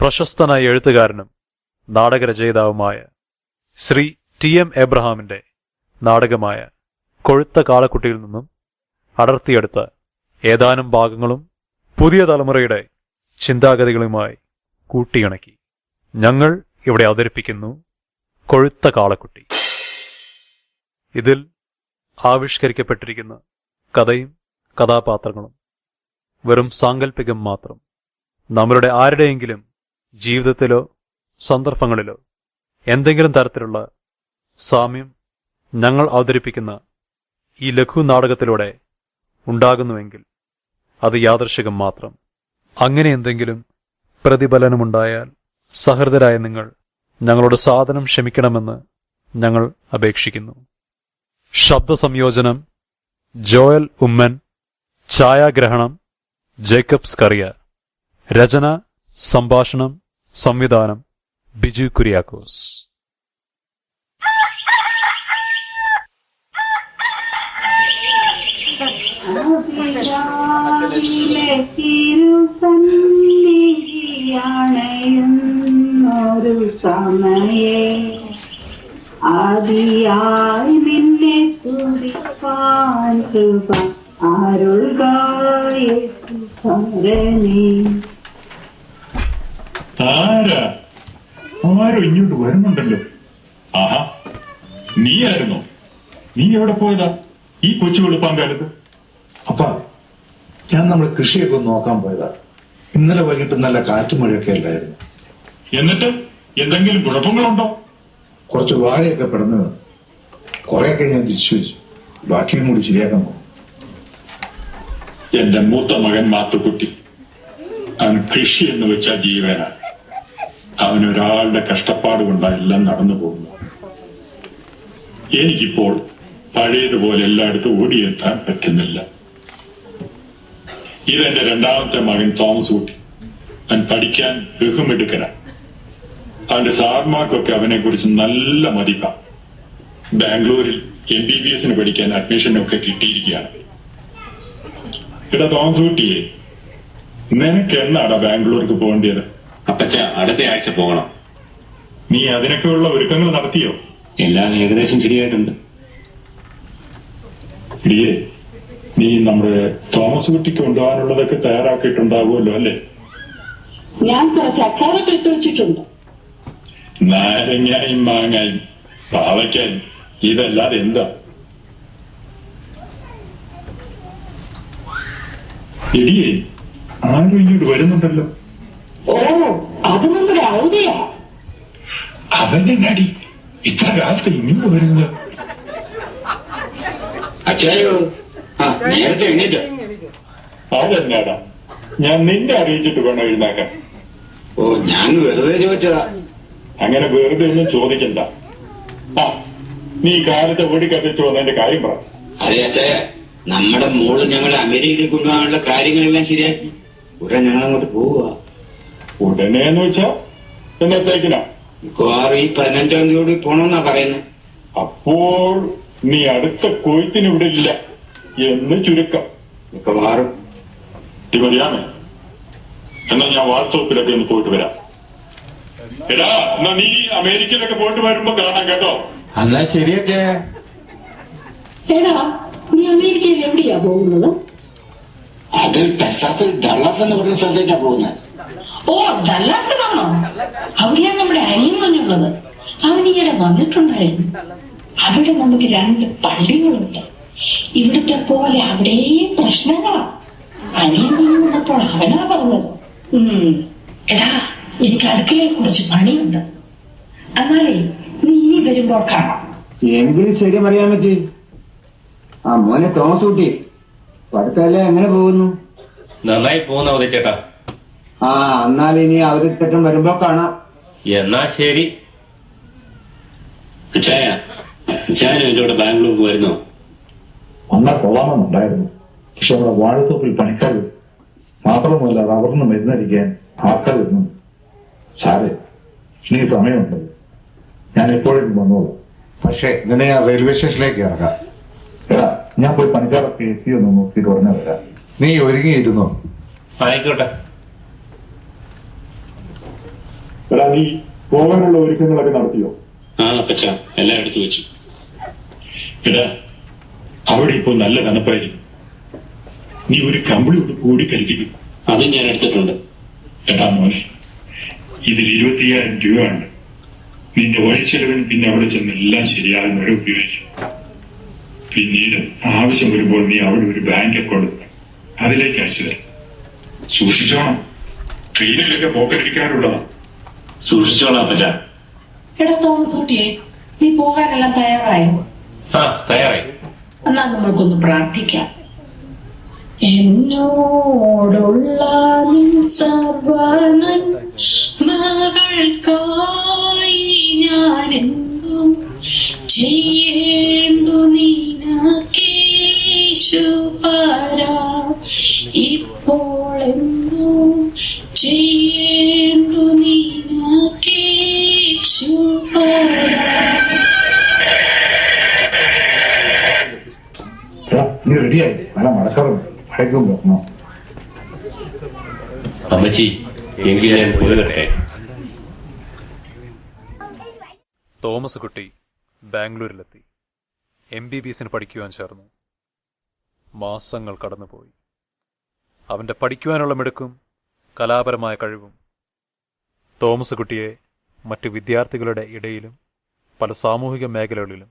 പ്രശസ്തനായ എഴുത്തുകാരനും നാടകരചയിതാവുമായ ശ്രീ ടി.എം. എബ്രഹാമിന്റെ നാടകമായ കൊഴുത്ത കാളക്കുട്ടിയിൽ നിന്നും അടർത്തിയെടുത്ത ഏതാനും ഭാഗങ്ങളും പുതിയ തലമുറയുടെ ചിന്താഗതികളുമായി കൂട്ടിയിണക്കി ഞങ്ങൾ ഇവിടെ അവതരിപ്പിക്കുന്നു കൊഴുത്ത കാളക്കുട്ടി. ഇതിൽ ആവിഷ്കരിക്കപ്പെട്ടിരിക്കുന്ന കഥയും കഥാപാത്രങ്ങളും വെറും സാങ്കല്പികം മാത്രം. നമ്മളുടെ ആരുടെയെങ്കിലും ജീവിതത്തിലോ സന്ദർഭങ്ങളിലോ എന്തെങ്കിലും തരത്തിലുള്ള സാമ്യം ഞങ്ങൾ അവതരിപ്പിക്കുന്ന ഈ ലഘു നാടകത്തിലൂടെ ഉണ്ടാകുന്നുവെങ്കിൽ അത് യാദൃശ്ചികം മാത്രം. അങ്ങനെ എന്തെങ്കിലും പ്രതിഫലനമുണ്ടായാൽ സഹൃദരായ നിങ്ങൾ ഞങ്ങളോട് സാദരം ക്ഷമിക്കണമെന്ന് ഞങ്ങൾ അപേക്ഷിക്കുന്നു. ശബ്ദ സംയോജനം ജോയൽ ഉമ്മൻ, ഛായാഗ്രഹണം ജേക്കബ് സ്കറിയ, രചന, സംഭാഷണം, സംവിധാനം ബിജു കുര്യാക്കോസ്. ആദിയായി നിന്നെ തുടിപ്പാൻ കൃപ അരുൾകായ ആരോ ഇങ്ങോട്ട് വരുന്നുണ്ടല്ലോ. ആഹാ, നീയായിരുന്നോ? നീ എവിടെ പോയതാ ഈ കൊച്ചു വെളുപ്പാൻ കാലത്ത്? അപ്പാ, ഞാൻ നമ്മുടെ കൃഷിയൊക്കെ ഒന്ന് നോക്കാൻ പോയതാ. ഇന്നലെ വൈകിട്ട് നല്ല കാറ്റും മഴയൊക്കെ അല്ലായിരുന്നു. എന്നിട്ട് എന്തെങ്കിലും കുഴപ്പങ്ങളുണ്ടോ? കുറച്ച് വാഴയൊക്കെ പെടന്നു വന്നു. കുറെയൊക്കെ ഞാൻ തിരിച്ചു വെച്ചു. ബാക്കിയും കൂടി ശരിയാക്കാൻ പോകും. എന്റെ മൂത്ത മകൻ മാത്തുക്കുട്ടി, അവൻ കൃഷി എന്ന് വെച്ചാൽ ജീവനാണ്. അവനൊരാളുടെ കഷ്ടപ്പാട് കൊണ്ടാണ് എല്ലാം നടന്നു പോകുന്നത്. എനിക്കിപ്പോൾ പഴയതുപോലെ എല്ലായിടത്തും ഓടിയെത്താൻ പറ്റുന്നില്ല. ഇതെന്റെ രണ്ടാമത്തെ മകൻ തോമസ് കുട്ടി. അവൻ പഠിക്കാൻ ബഹുമെടുക്കലാണ്. അവന്റെ സാർമാർക്കൊക്കെ അവനെ കുറിച്ച് നല്ല മതിപ്പാണ്. ബാംഗ്ലൂരിൽ MBBS പഠിക്കാൻ അഡ്മിഷനൊക്കെ കിട്ടിയിരിക്കുകയാണ്. എടാ തോമസ് കുട്ടിയെ, നിനക്ക് എന്നാടാ ബാംഗ്ലൂർക്ക് പോകേണ്ടത്? അപ്പച്ച, അടുത്ത ആഴ്ച പോകണം. നീ അതിനൊക്കെയുള്ള ഒരുക്കങ്ങൾ നടത്തിയോ? എല്ലാം ഏകദേശം ശരിയായിട്ടുണ്ട്. ഇടിയേ, നീ നമ്മുടെ തോമസ് കുട്ടിക്ക് കൊണ്ടുപോകാനുള്ളതൊക്കെ തയ്യാറാക്കിയിട്ടുണ്ടാവുമല്ലോ അല്ലേ? ഞാൻ കുറച്ച് അച്ചാറൊക്കെ ഇട്ട് വെച്ചിട്ടുണ്ട്. നാരങ്ങായും മാങ്ങായും പാവയ്ക്കായും ഇതല്ലാതെ എന്താ? ഇടിയേ, ആരും ഇങ്ങോട്ട് വരുന്നുണ്ടല്ലോ. ഓ, അത് നമ്മുടെ ഔദയാ. അവന്റെ നടി ഇത്ര കാലത്ത് ഇങ്ങോട്ട് വരുന്നത്? അച്ചായോ, നേരത്തെ എണീറ്റ്. അതെന്നാടാ, ഞാൻ നിന്നെ അറിയിച്ചിട്ട് വേണം എഴുതാക്കാൻ. ഓ, ഞാൻ വെറുതെ ചോദിച്ചതാ. അങ്ങനെ വെറുതെ ഒന്നും ചോദിക്കണ്ട. ആ, നീ കാലത്തെ ഓടിക്കത്തിച്ചു വന്നതിന്റെ കാര്യം പറ. അതെ അച്ചായ, നമ്മുടെ മോള് ഞങ്ങളെ അമേരിക്കയിൽ കൊണ്ടുപോകാനുള്ള കാര്യങ്ങളെല്ലാം ശരിയാക്കി. ഉടനെ ഞങ്ങൾ അങ്ങോട്ട് പോവുക. ഉടനെ എന്ന് വെച്ചാ എന്നത്തേക്കിനാ? മിക്കവാറും ഈ 15-ാം തീയതി പോണമെന്നാ പറയുന്നത്. അപ്പോൾ നീ അടുത്ത കൊയ്ത്തിന് ഇവിടെ ഇല്ല എന്ന് ചുരുക്കം. മിക്കവാറും. മതിയാമേ, എന്നാ ഞാൻ വാട്സപ്പിലൊക്കെ ഒന്ന് പോയിട്ട് വരാം. എടാ, എന്നാ നീ അമേരിക്കയിലൊക്കെ പോയിട്ട് വരുമ്പോ കാണാം കേട്ടോ. എന്നാ ശരിയാ ചായ. എടാ, നീ അമേരിക്കയിൽ എവിടെയാ പോകുന്നത്? അത് ടെക്സാസിൽ ഡള്ളാസ് എന്ന് പറയുന്ന സ്ഥലത്തേക്കാ പോകുന്നത്. ഓ, ഡല്ലാസിലാണോ? അവിടെയാണ് നമ്മുടെ അനിയൻ കുഞ്ഞുള്ളത്. അവൻ ഈയിടെ വന്നിട്ടുണ്ടായിരുന്നു. അവിടെ നമുക്ക് 2 പള്ളികളുണ്ട്. ഇവിടുത്തെ പോലെ അവിടെയും പ്രശ്നങ്ങളാണ്. അനിയൻ കുഞ്ഞു വന്നപ്പോൾ അവനാ പറഞ്ഞത്. എടാ, എനിക്ക് അടുക്കളയിൽ കുറച്ച് പണിയുണ്ട്. എന്നാലേ നീ ഇനി വരുമ്പോൾ കാണാം. എങ്കിലും ശരി പറയാൻ പറ്റി. ആ മോനെ തോമസ് കുട്ടി, പഠിത്തമല്ലേ എങ്ങനെ പോകുന്നു? നന്നായി പോകുന്ന ഉദയച്ചേട്ടാ. ആ, എന്നാൽ ഇനി അവരിട്ടം വരുമ്പോ കാണാം. എന്നാ ശരി. അച്ചായ, അച്ചായനും എന്റെ കൂടെ ബാംഗ്ലൂർക്ക് വരുന്നോ? വന്നാൽ കൊള്ളാമെന്നുണ്ടായിരുന്നു. പക്ഷെ നമ്മുടെ വാഴത്തോപ്പിൽ പണിക്കാർ മാത്രമല്ല, റബ്ബറിന് മരുന്നടിക്കാൻ ആൾക്കാർ വരുന്നു. സാറേ, ഇനി സമയമുണ്ട്. ഞാൻ എപ്പോഴും വന്നോളൂ. പക്ഷേ നിന്നെ ഞാൻ റെയിൽവേ സ്റ്റേഷനിലേക്ക് ഇറക്കാം. എടാ, ഞാൻ പോയി പണിക്കാരൊക്കെ എത്തിയൊന്ന് നോക്കിയിട്ട് ഉടനെ വരാം. നീ ഒരുങ്ങിയിരുന്നോ? ആയിക്കോട്ടെ. എടാ നീ പോകാനുള്ള ഒരുക്കങ്ങളൊക്കെ നടത്തിയോ? ആ അപ്പച്ച എല്ലാം എടുത്തു വെച്ചു. എടാ അവിടെ ഇപ്പോ നല്ല തണുപ്പായിരിക്കും. നീ ഒരു കമ്പിളി ഒന്ന് കൂടി കരുതിക്കും. അത് ഞാൻ എടുത്തിട്ടുണ്ട്. എടാ മോനെ, ഇതിൽ 25,000 രൂപയുണ്ട്. നിന്റെ വഴിച്ചെലവിന് പിന്നെ അവിടെ ചെന്ന് എല്ലാം ശരിയാകുന്ന വരെ ഉപയോഗിക്കും. പിന്നീട് ആവശ്യം വരുമ്പോൾ നീ അവിടെ ഒരു ബാങ്ക് അക്കൗണ്ട് അതിലേക്ക് അയച്ചു തരാം. സൂക്ഷിച്ചോണം, ട്രെയിനിലൊക്കെ പോക്കറ്റിരിക്കാറുള്ളതാ. സൂക്ഷിച്ചോളാം അപ്പച്ച. എടാ തോമസ് കുട്ടിയെ, നീ പോകാനെല്ലാം തയ്യാറായോ? ആ തയ്യാറായി. എന്നാ നമ്മൾക്കൊന്ന് പ്രാർത്ഥിക്കാം. എന്നോടുള്ള നിൻ സർവ്വനന്മകൾക്കായി ഞാനെന്തും ചെയ്യേണ്ടു നിനക്കേശുപരാ, ഇപ്പോൾ എന്തും ചെയ്യേണ്ടു നിനക്കേശുപരാ. നീ റെഡിയായില്ലേ? നല്ല മഴക്കാറുണ്ട്, മഴയ്ക്കും പോകണം. അമ്മച്ചി എങ്കിൽ ഞാൻ പോകട്ടെ. തോമസ് കുട്ടി ബാംഗ്ലൂരിലെത്തി. MBBSന് പഠിക്കുവാൻ ചേർന്നു. മാസങ്ങൾ കടന്നുപോയി. അവന്റെ പഠിക്കുവാനുള്ള മിടുക്കും കലാപരമായ കഴിവും തോമസ് കുട്ടിയെ മറ്റു വിദ്യാർത്ഥികളുടെ ഇടയിലും പല സാമൂഹിക മേഖലകളിലും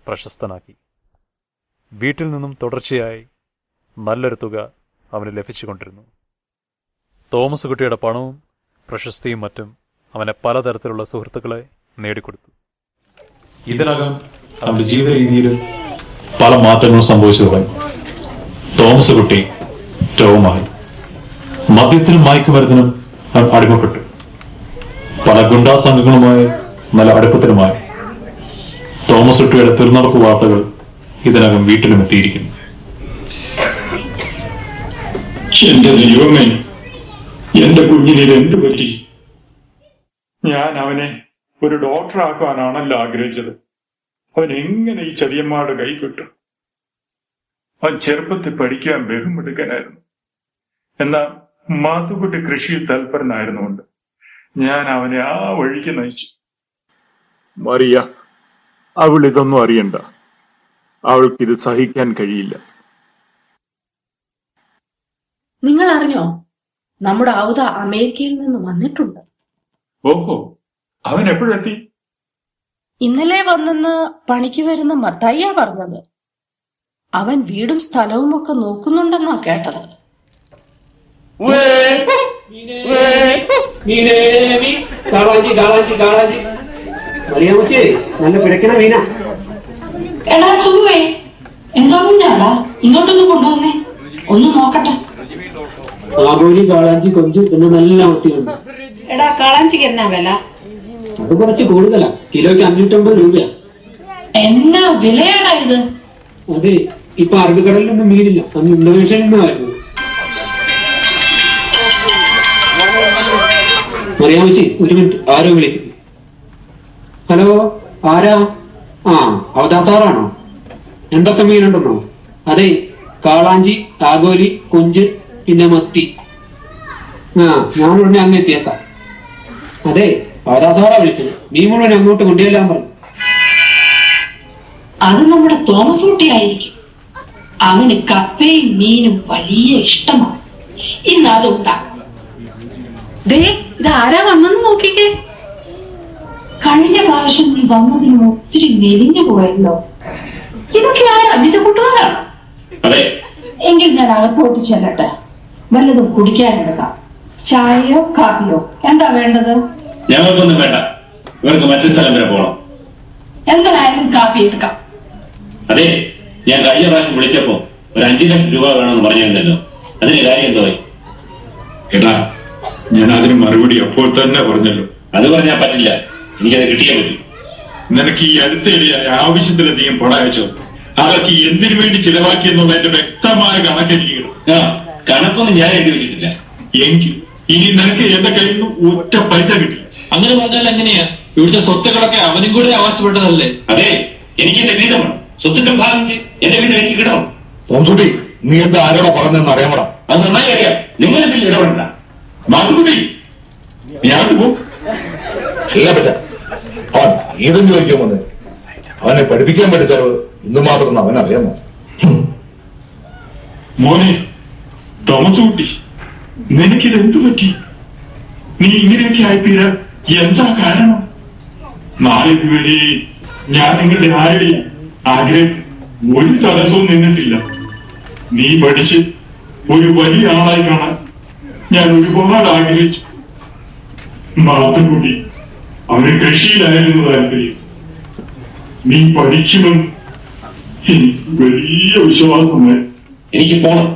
പ്രശസ്തനാക്കി. വീട്ടിൽ നിന്നും തുടർച്ചയായി നല്ലൊരു തുക അവന് ലഭിച്ചുകൊണ്ടിരുന്നു. തോമസ് കുട്ടിയുടെ പണവും പ്രശസ്തിയും മറ്റും അവനെ പലതരത്തിലുള്ള സുഹൃത്തുക്കളെ നേടിക്കൊടുത്തു. ഇതിനകം അവന്റെ ജീവിത രീതിയിലും പല മാറ്റങ്ങളും സംഭവിച്ചു തുടങ്ങി. തോമസ് കുട്ടി രോഗമായി. മദ്യത്തിനും മയക്കുമരുന്നിനും അവൻ അടിമപ്പെട്ടു. പല ഗുണ്ടാ സംഘങ്ങളുമായി നല്ല അടുപ്പത്തിലുമായി. തോമസ് കുട്ടിയുടെ തിരുനടപ്പ് വാർത്തകൾ ഇതിനകം വീട്ടിലും എത്തിയിരിക്കുന്നു. എന്റെ ദൈവമേ, എന്റെ കുഞ്ഞിനെ എന്ത് പറ്റി? ഞാൻ അവനെ ഒരു ഡോക്ടറാക്കാനാണല്ലോ ആഗ്രഹിച്ചത്. അവൻ എങ്ങനെ ഈ ചതിയന്മാരുടെ കൈ കിട്ടും? അവൻ ചെറുപ്പത്തിൽ പഠിക്കാൻ ബഹുമെടുക്കാനായിരുന്നു. എന്നാൽ മാത്തുക്കുട്ടി കൃഷിയിൽ തൽപരനായിരുന്നുകൊണ്ട് ഞാൻ അവനെ ആ വഴിക്ക് നയിച്ചു. മറിയ, അവൾ ഇതൊന്നും അറിയണ്ട. അവൾക്കിത് സഹിക്കാൻ കഴിയില്ല. നിങ്ങൾ അറിഞ്ഞോ, നമ്മുടെ ഔദ അമേരിക്കയിൽ നിന്ന് വന്നിട്ടുണ്ട്. ഓഹോ, അവൻ എപ്പോഴെത്തി? ഇന്നലെ വന്നെന്ന് പണിക്ക് വരുന്ന മത്തായിയാ പറഞ്ഞത്. അവൻ വീടും സ്ഥലവും ഒക്കെ നോക്കുന്നുണ്ടെന്നാ കേട്ടത്. നല്ല പിടയ്ക്കണ മീന. എടാ സുഖേ, എന്തോ മീനാടാ? ഇങ്ങോട്ടൊന്ന് കൊണ്ടുവന്നേ, ഒന്ന് നോക്കട്ടെ. ആഗോലി, കാളാഞ്ചി, കൊഞ്ച് പിന്നെ നല്ല ഒത്തിയുണ്ട്. എടാ കാളാഞ്ചിക്ക് എന്നാ വില? അത് കുറച്ച് കൂടുതലാ, കിലോയ്ക്ക് 550 രൂപയാ. എന്നാ വിലയാടാ ഇത്? അതെ, ഇപ്പൊ അറബിക്കടലിലൊന്നും മീനില്ല, അന്ന് ഇന്തോനേഷ്യയിൽ നിന്നായിരുന്നു. മറിയാമച്ചി, ഒരു മിനിറ്റ്, ആരോ വിളിക്കും. ഹലോ, ആരാ? ആ, അവതാസാറാണോ? എന്തൊക്കെ മീനുണ്ടെന്നോ? അതെ, കാളാഞ്ചി, ആഗോലി, കൊഞ്ച് പിന്നെ മത്തി. ആ, ഞാൻ ഉടനെ അങ്ങ് എത്തിയേക്കാം. അതെ, അവതാസാറാ വിളിച്ചത്. നീ മുഴുവൻ അങ്ങോട്ട് കൊണ്ടുചെല്ലാൻ പറഞ്ഞു. അത് നമ്മുടെ തോമസ് കുട്ടിയായിരിക്കും. അവന് കപ്പയും മീനും വലിയ ഇഷ്ടമാണ്. ഇന്ന് അതുണ്ടാകും. ദേ, ഇത് ആരാ വന്നെന്ന് നോക്കിക്കേ. കഴിഞ്ഞ പ്രാവശ്യം നീ വന്നതിന് ഒത്തിരി മെലിഞ്ഞു പോയല്ലോ. ഇതൊക്കെ ആരാ? നിന്റെ കൂട്ടുകാരാണ്? അതെ. എങ്കിൽ ഞാൻ അകത്തോട്ട് ചെല്ലട്ടെ, വല്ലതും കുടിക്കാനെടുക്കാം. ചായയോ കാപ്പിയോ എന്താ വേണ്ടത്? ഞങ്ങൾക്കൊന്നും വേണ്ട, ഇവർക്ക് മറ്റൊരു സ്ഥലം വരെ പോകണം. എന്തായാലും കാപ്പി എടുക്കാം. അതെ, ഞാൻ കഴിഞ്ഞ പ്രാവശ്യം വിളിച്ചപ്പോ ഒരു 5 ലക്ഷം രൂപ വേണമെന്ന് പറഞ്ഞിരുന്നല്ലോ. അതിന് കാര്യം എന്തോ? എടാ, ഞാൻ അതിന് മറുപടി അപ്പോൾ തന്നെ പറഞ്ഞല്ലോ. അത് പറഞ്ഞാൽ പറ്റില്ല, എനിക്കത് കിട്ടിയേ പറ്റൂ. നിനക്ക് ഈ അടുത്തിടെ ആവശ്യത്തിലധികം പണം അയച്ചോ? അതൊക്കെ എന്തിനു വേണ്ടി ചിലവാക്കിയെന്നുള്ളതിന്റെ വ്യക്തമായ കണക്കെനിക്ക് കിട്ടും. ആ, കണക്കൊന്നും ഞാൻ എഴുതി വെച്ചിട്ടില്ല. എങ്കിൽ ഇനി നിനക്ക് എന്റെ കയ്യിൽ നിന്ന് ഒറ്റ പൈസ കിട്ടില്ല. അങ്ങനെ പറഞ്ഞാൽ എങ്ങനെയാ? ഇവിടുത്തെ സ്വത്തുക്കളൊക്കെ അവനും കൂടെ ആവശ്യപ്പെട്ടതല്ലേ? അതെ, എനിക്ക് എന്റെ വീതമാണ്. സ്വത്തുക്കൾ ഭാഗിച്ച് എന്റെ വീതം എനിക്ക് കിട്ടണം. തോംസുട്ടി, നീ എന്താ ആരോടാ പറഞ്ഞതെന്ന് അറിയാമടാ? അത് നന്നായി അറിയാം. നിങ്ങൾ ഇതിൽ ഇടപെടണ്ട. മാത്തുക്കുട്ടി, നീ ആർക്ക് പോ? അല്ല പറ്റ അവൻ ഇതും ചോദിക്കാൻ വന്ന് അവനെ പഠിപ്പിക്കാൻ പഠിച്ചാൽ ഇന്ന് മാത്രം അവനറിയാമോ? മോനെ തോമസ് കുട്ടി, നിനക്കിത് എന്തു പറ്റി? നീ ഇങ്ങനെയൊക്കെ ആയിത്തീരാൻ എന്താ കാരണം? നാളെ വേണ്ടി ഞാൻ നിങ്ങളുടെ ആരുടെയും ആഗ്രഹത്തിൽ ഒരു തടസ്സവും നിന്നിട്ടില്ല. നീ പഠിച്ച് ഒരു വലിയ ആളായി കാണാൻ ഞാൻ ഒരുപാട് ആഗ്രഹിച്ചു. മാത്തുകൂടി അവന് കൃഷിയിലായിരുന്നു താല്പര്യം. നീ പഠിക്കുമെന്ന് എനിക്ക് വലിയ വിശ്വാസമായി. എനിക്ക് പോണം,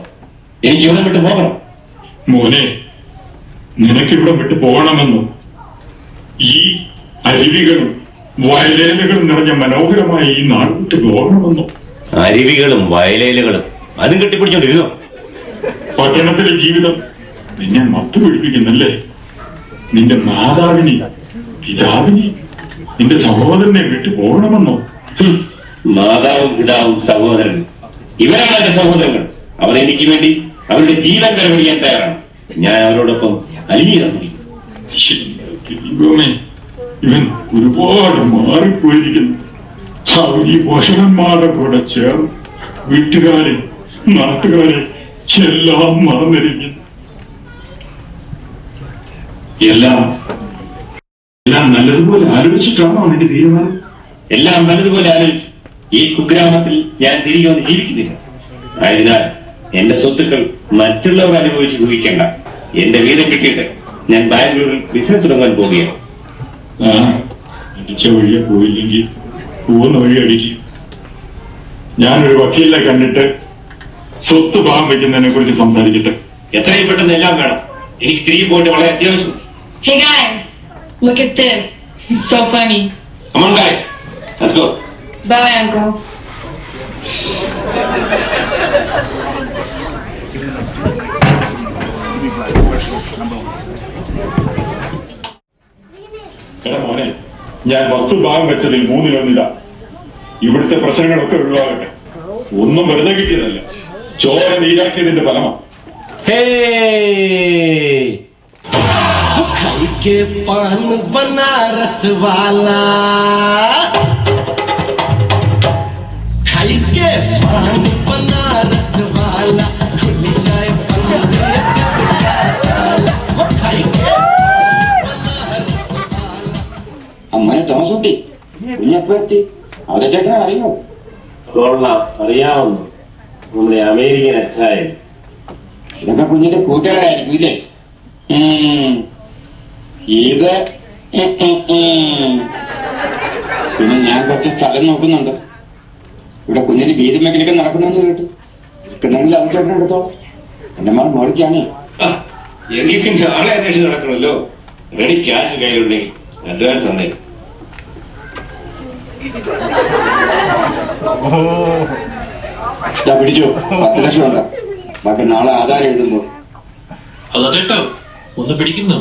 എനിക്ക് ഇവിടെ വിട്ട് പോകണം. മോനെ, നിനക്കിവിടെ വിട്ടു പോകണമെന്നോ? ഈ അരുവികളും വയലേലകളും നിറഞ്ഞ മനോഹരമായ ഈ നാട് വിട്ട് പോകണമെന്നോ? അരുവികളും വയലേലുകളും അതും കെട്ടിപ്പിടിച്ചോണ്ടിരുന്നോ? പട്ടണത്തിലെ ജീവിതം നിന്നെ മത്തു പിടിപ്പിക്കുന്നല്ലേ? നിന്റെ മാതാവിനെ, പിതാവിനെ, നിന്റെ സഹോദരനെ വിട്ടു പോകണമെന്നോ? മാതാവും പിതാവും സഹോദരനും ഇവരാണ് എന്റെ സഹോദരങ്ങൾ. അവർ എനിക്ക് വേണ്ടി അവരുടെ ജീവൻ കരവടിയാൻ തയ്യാറാണ്. ഞാൻ അവരോടൊപ്പം അലിഞ്ഞിറങ്ങി. ദൈവമേ, ഇവൻ ഒരുപാട് മാറിപ്പോയിരിക്കുന്നു. അവർ ഈ പോഷകന്മാരുടെ കൂടെ ചേർന്ന് വീട്ടുകാരെ, നാട്ടുകാരെ എല്ലാം മറന്നിരിക്കുന്നു. എല്ലാം നല്ലതുപോലെ ആലോചിച്ചിട്ടാണോ അവന്റെ തീരുമാനം? എല്ലാം നല്ലതുപോലെ ആലോചിച്ചു. ഈ കുഗ്രാമത്തിൽ ഞാൻ തിരികെ വന്ന് ജീവിക്കുന്നില്ല. ആയതിനാൽ എന്റെ സ്വത്തുക്കൾ മറ്റുള്ളവർ അനുഭവിച്ച് സൂഹിക്കേണ്ട. എന്റെ വീട് കിട്ടിയിട്ട് ഞാൻ ബാംഗ്ലൂരിൽ ബിസിനസ് തുടങ്ങാൻ പോവുകയാണ്. അടിച്ച വഴിയെ പോയില്ലെങ്കിൽ പോകുന്ന വഴി അടിക്കും. ഞാനൊരു വക്കീലിനെ കണ്ടിട്ട് സ്വത്ത് ഭാഗം വെക്കുന്നതിനെ കുറിച്ച് സംസാരിക്കട്ടെ. എത്രയും പെട്ടെന്ന് എല്ലാം വേണം. എനിക്ക് തിരികെ പോയിട്ട് വളരെ അത്യാവശ്യം. Hey guys, look at this. It's so funny. Come on guys, let's go. Bye, Uncle. എടാ മോനെ, ഞാൻ വസ്തു ഭാഗം വെച്ചതിൽ 1/3 ഇവിടുത്തെ പ്രശ്നങ്ങളൊക്കെ ഒഴിവാകട്ടെ. ഒന്നും വെറുതെ കിട്ടിയതല്ല, ചോര നീരാക്കിയതിന്റെ ഫലമാണ്. के पान बनारस वाला, खाई के पान बनारस वाला, खुल जाए അങ്ങനെ തോമസ് കുട്ടി കുഞ്ഞപ്പോ എത്തി. അവരുടെ ചേട്ടനെ അറിയോ? കൊള്ളാം, അറിയാവുന്നു. നമ്മുടെ അമേരിക്കൻ അച്ചായൻ. ഇതൊക്കെ കുഞ്ഞിന്റെ കൂട്ടുകാരായിരിക്കും ഇല്ലേ? ഇത് പിന്നെ ഞാൻ കുറച്ച് സ്ഥലം നോക്കുന്നുണ്ട്. ഇവിടെ കുഞ്ഞിന് ബീതി മേഖലയൊക്കെ നടക്കുന്നെന്ന് കേട്ടു. എടുക്കുന്നെങ്കിൽ അത് ചേട്ടൻ എടുത്തോ. എന്റെ മകൾ മോളിക്കാണേ. എങ്കിൽ പിന്നെ ആളെ അന്വേഷിച്ച് നടക്കണമല്ലോ. റെഡി ക്യാഷ് കയ്യിലുണ്ടെങ്കിൽ അഡ്വാൻസ് തന്നെ. പിടിച്ചോ, 10 ലക്ഷം ഉണ്ട്. ബാക്കി നാളെ ആധാരം എഴുതുമ്പോ. അതാ ചേട്ടാ ഒന്ന് പിടിക്കുന്നു.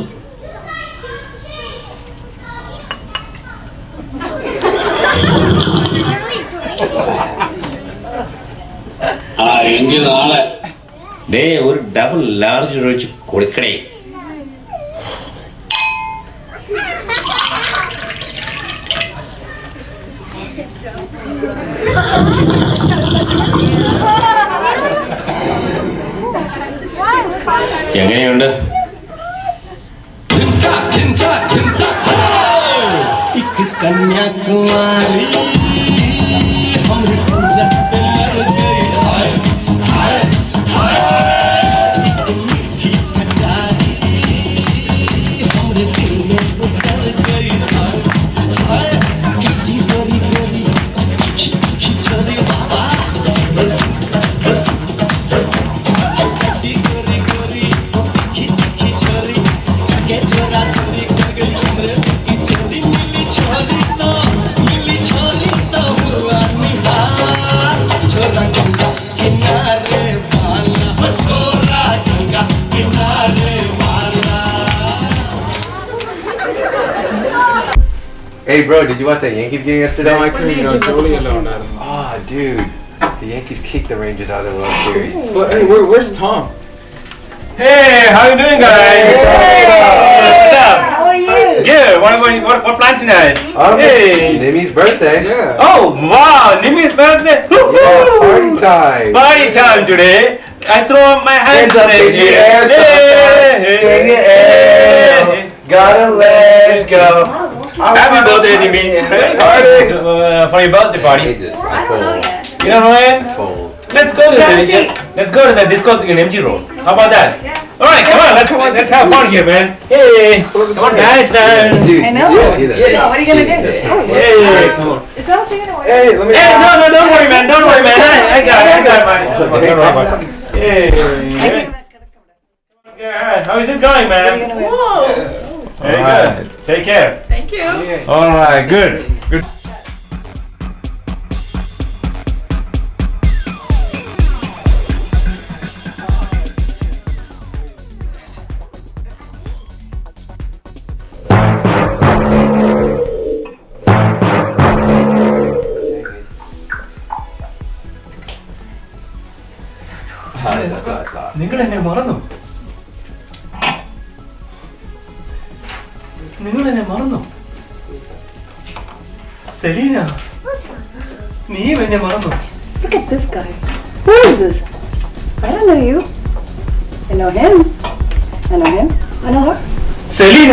എങ്കിൽ നാളെ ഒരു ഡബിൾ ലാർജ് ഒഴിച്ച് കൊടുക്കണേ. എങ്ങനെയുണ്ട്? Kanyakumari Hey bro, did you watch that Yankees game yesterday? No, I couldn't even Jolie alone. Oh dude, the Yankees kicked the Rangers out of the World Series. But hey, where's Tom? Hey, how you doing guys? Hey! What's up? How are you? Good. What plan tonight? Hey. Nimi's birthday. Yeah. Oh wow, Nimi's birthday. Yeah, party time. Party time today. I throw up my hands Hands up in the air, sing it, hey. Gotta let go. Happy birthday, Nimi. Party. For your birthday party. I'm full. You don't know it? Full. Let's go to the discotheque in MG Road. How about that? All right, come on. Let's have fun here, man. Hey, come on, guys, man. Dude, I know. Yeah. So what are you gonna do? Hey, come on. Is that what you're gonna wear? Hey, let me. Hey, no, don't worry, man. Don't worry, man. I got it, man. Don't worry about it. Hey. Yeah, how is it going, man? Whoa. Very good. Take care. Thank you. All right, good. നിങ്ങൾ എന്നെ മറന്നു. സെലീന, നീയും എന്നെ മറന്നു. Look at this guy. Who is this? I don't know you. I know him. I know him. I know her. Selina.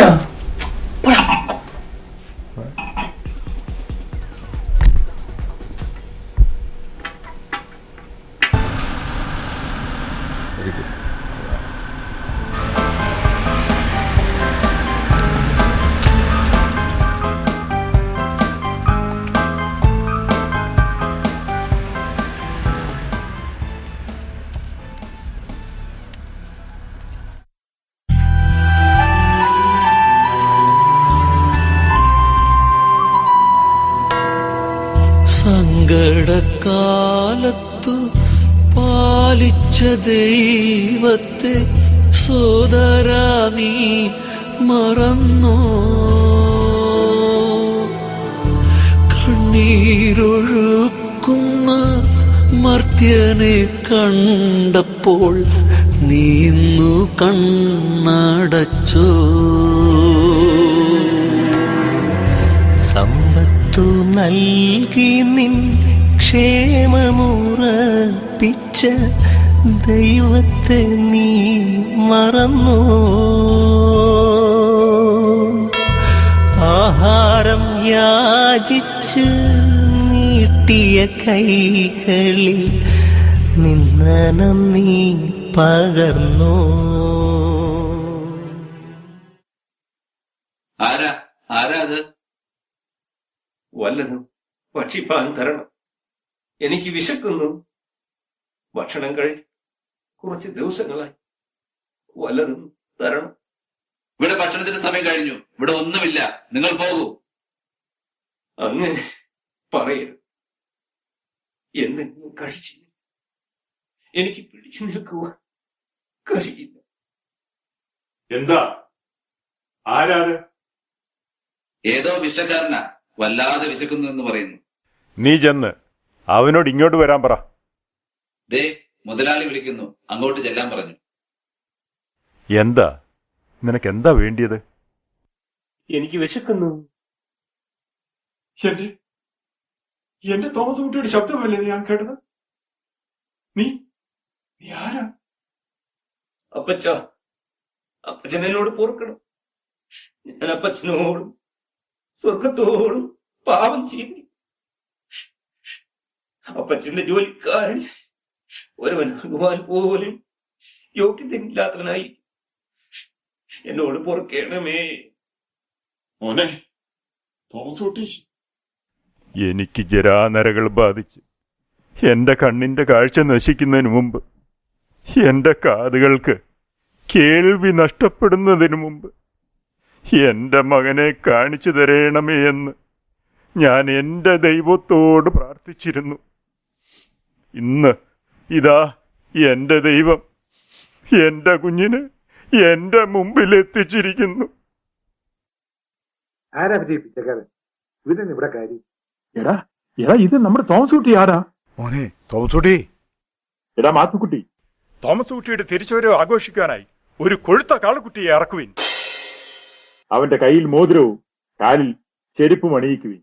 സങ്കടകാലത്തു പാലിച്ച ദൈവത്തെ സോദരാ നീ മറന്നോ? കണ്ണീരൊഴുക്കുന്ന മർത്യനെ കണ്ടപ്പോൾ നീന്നു കണ്ണടച്ചോ? സമ്പത്തു നൽകി നിൻ ക്ഷേമമുറപ്പിച്ച ദൈവത്തെ നീ മറന്നോ? ആഹാരം യാചിച്ച് നീട്ടിയ കൈകളിൽ നിന്ദനം നീ പകർന്നോ? ആരാ അത്? വല്ലതും ഭക്ഷിപ്പാൻ തരണം. എനിക്ക് വിശക്കുന്നു. ഭക്ഷണം കഴിച്ച് കുറച്ച് ദിവസങ്ങളായി. വല്ലതും തരണം. ഇവിടെ ഭക്ഷണത്തിന്റെ സമയം കഴിഞ്ഞു. ഇവിടെ ഒന്നുമില്ല. നിങ്ങൾ പോകൂ. അങ്ങനെ പറയരുത്. എന്തെങ്കിലും കഴിച്ചില്ല. എനിക്ക് പിടിച്ചു നിൽക്കുവാൻ കഴിയില്ല. എന്താ? ആരാണ്? ഏതോ വിഷക്കാരനാ. വല്ലാതെ വിശക്കുന്നു എന്ന് പറയുന്നു. നീ ചെന്ന് അവനോട് ഇങ്ങോട്ട് വരാൻ പറ. ദേ മുതലാളി വിളിക്കുന്നു. അങ്ങോട്ട് ചെല്ലാൻ പറഞ്ഞു. എന്താ? നിനക്കെന്താ വേണ്ടിയത്? എനിക്ക് വിശക്കുന്നു. എന്റെ തോമസ് കുട്ടിയുടെ ശബ്ദമല്ലേ ഞാൻ കേട്ടത്? നീ ആരാ? അപ്പച്ചൻ എന്നോട് പൊറുക്കണം. ഞാൻ അപ്പച്ചനോടും സ്വർഗത്തോടും പാപം ചെയ്തു. അപ്പച്ചന്റെ ജോലിക്കാരൻ ഒരുവനാകുവാൻ പോലും യോഗ്യതയില്ലാത്തവനായി. എന്നോട് പൊറുക്കണമേ. മോനെ തോമസ് കുട്ടി, എനിക്ക് ജരാനരകൾ ബാധിച്ച് എന്റെ കണ്ണിന്റെ കാഴ്ച നശിക്കുന്നതിന് മുമ്പ്, എന്റെ കാതുകൾക്ക് കേൾവി നഷ്ടപ്പെടുന്നതിനു മുമ്പ് എന്റെ മകനെ കാണിച്ചു തരണമേ എന്ന് ഞാൻ എന്റെ ദൈവത്തോട് പ്രാർത്ഥിച്ചിരുന്നു. ഇന്ന് ഇതാ എന്റെ ദൈവം എന്റെ കുഞ്ഞിനെ എന്റെ മുമ്പിൽ എത്തിച്ചിരിക്കുന്നു. ആരാ വിജയിപ്പിച്ചേക്കാരൻ? ഇതിന് ഇവിടെ കാര്യം. എടാ ഇത് നമ്മുടെ തോമസ് കുട്ടി. ആരാ മോനെ തോമസ് കുട്ടി? എടാ മാത്തുക്കുട്ടി, തോമസ് കുട്ടിയുടെ തിരിച്ചുവരവ് ആഘോഷിക്കാനായി ഒരു കൊഴുത്ത കാളക്കുട്ടിയെ ഇറക്കുവിൻ. അവന്റെ കയ്യിൽ മോതിരവും കാലിൽ ചെരുപ്പും അണിയിക്കുവിൻ.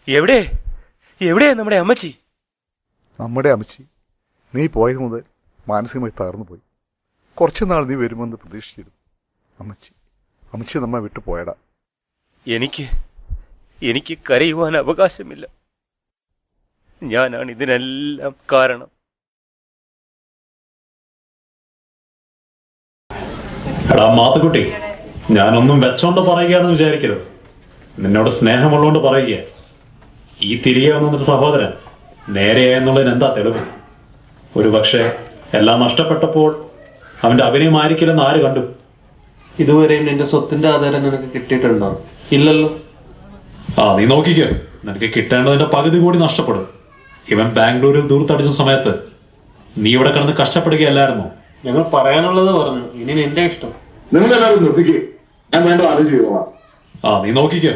എവിടെയാ നമ്മുടെ അമ്മച്ചി? നമ്മുടെ അമ്മച്ചി നീ പോയത് മുതൽ മാനസികമായി തകർന്നു പോയി. കുറച്ചു നാൾ നീ വരുമെന്ന് പ്രതീക്ഷിച്ചിരുന്നു. അമ്മച്ചി നമ്മെ വിട്ടു പോയടാ. എനിക്ക് കരയുവാൻ അവകാശമില്ല. ഞാനാണ് ഇതിനെല്ലാം കാരണം. എടാ മാത്തുക്കുട്ടി, ഞാനൊന്നും വെച്ചോണ്ട് പറയുകയാണെന്ന് വിചാരിക്കരുത്. നിന്നോട് സ്നേഹമുള്ളതുകൊണ്ട് പറയുക. ഈ തിരികെ വന്നൊരു സഹോദരൻ നേരെയായെന്നുള്ളതിന് എന്താ തെളിവ്? ഒരു പക്ഷേ എല്ലാം നഷ്ടപ്പെട്ടപ്പോൾ അവന്റെ അഭിനയമായിരിക്കില്ലെന്ന് ആര് കണ്ടു? ഇതുവരെയും നിന്റെ സ്വത്തിന്റെ ആധാരം നിനക്ക് കിട്ടിയിട്ടുണ്ടോ? ഇല്ലല്ലോ. നീ നോക്കിക്കോ, നിനക്ക് കിട്ടേണ്ടതിന്റെ പകുതി കൂടി നഷ്ടപ്പെടും. ഇവൻ ബാംഗ്ലൂരിൽ ദൂരത്തടിച്ച സമയത്ത് നീ ഇവിടെ കിടന്ന് കഷ്ടപ്പെടുകയല്ലായിരുന്നോ? ഞങ്ങൾ പറയാനുള്ളത് പറഞ്ഞു. ഇനി നിന്റെ ഇഷ്ടം. നിങ്ങളെല്ലാവരും നിർത്തിക്കേ. ഞാൻ വേണ്ട ആലോചിച്ച് ചെയ്തോളാം. നീ നോക്കിക്കോ,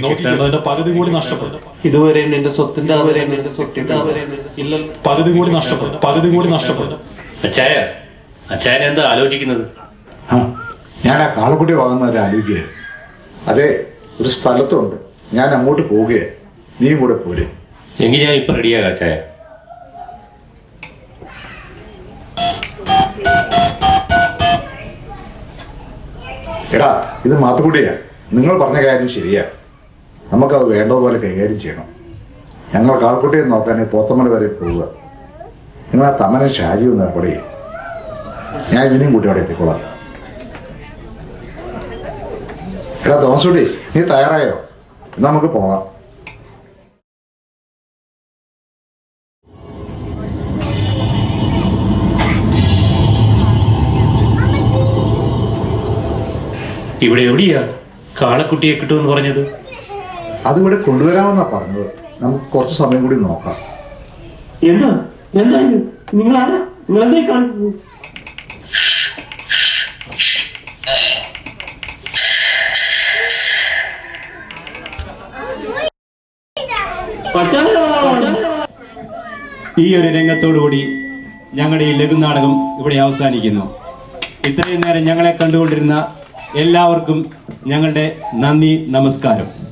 കിട്ടേണ്ടതിന്റെ പകുതി കൂടി നഷ്ടപ്പെടും. ഇതുവരെയും നിന്റെ സ്വത്തിന്റെ ആധാരം ഇല്ലല്ലോ. പകുതി കൂടി നഷ്ടപ്പെടും. അച്ചായൻ എന്താ ആലോചിക്കുന്നത്? ഞാൻ ആ കാളക്കുട്ടി വാങ്ങുന്നവരെ ആലോചിക്കുക. അതെ, ഒരു സ്ഥലത്തുണ്ട്. ഞാൻ അങ്ങോട്ട് പോവുകയാണ്. നീയും കൂടെ പോരെ. എങ്കിൽ ഞാൻ ഇപ്പൊ റെഡിയാകാം അച്ചായ. എടാ, ഇത് മാത്തുക്കുട്ടിയാ. നിങ്ങൾ പറഞ്ഞ കാര്യം ശരിയാ. നമുക്കത് വേണ്ടതുപോലെ കൈകാര്യം ചെയ്യണം. ഞങ്ങൾ കാളക്കുട്ടിയെ നോക്കാൻ പോത്തമ്മല വരെ പോവുക. നിങ്ങൾ ആ തമ്മനെ ഷാജി ഒന്ന് ഏർപ്പാട് ചെയ്യും. ഞാൻ ഇവനെയും കൂട്ടി അവിടെ എത്തിക്കോളാം. എടാ തോമസൂട്ടി, നീ തയ്യാറായോ? എന്നാ നമുക്ക് പോകാം. ഇവിടെ എവിടെയാ കാളക്കുട്ടിയെ കിട്ടുമെന്ന് പറഞ്ഞത്? അതിവിടെ കൊണ്ടുവരാമെന്നാ പറഞ്ഞത്. നമുക്ക് കുറച്ച് സമയം കൂടി നോക്കാം. എന്താ നിങ്ങളാരാ? നിങ്ങളെന്തേ കാണിക്കുന്നു? ഈ ഒരു രംഗത്തോടുകൂടി ഞങ്ങളുടെ ഈ ലഘുനാടകം ഇവിടെ അവസാനിക്കുന്നു. ഇത്രയും നേരം ഞങ്ങളെ കണ്ടുകൊണ്ടിരുന്ന എല്ലാവർക്കും ഞങ്ങളുടെ നന്ദി, നമസ്കാരം.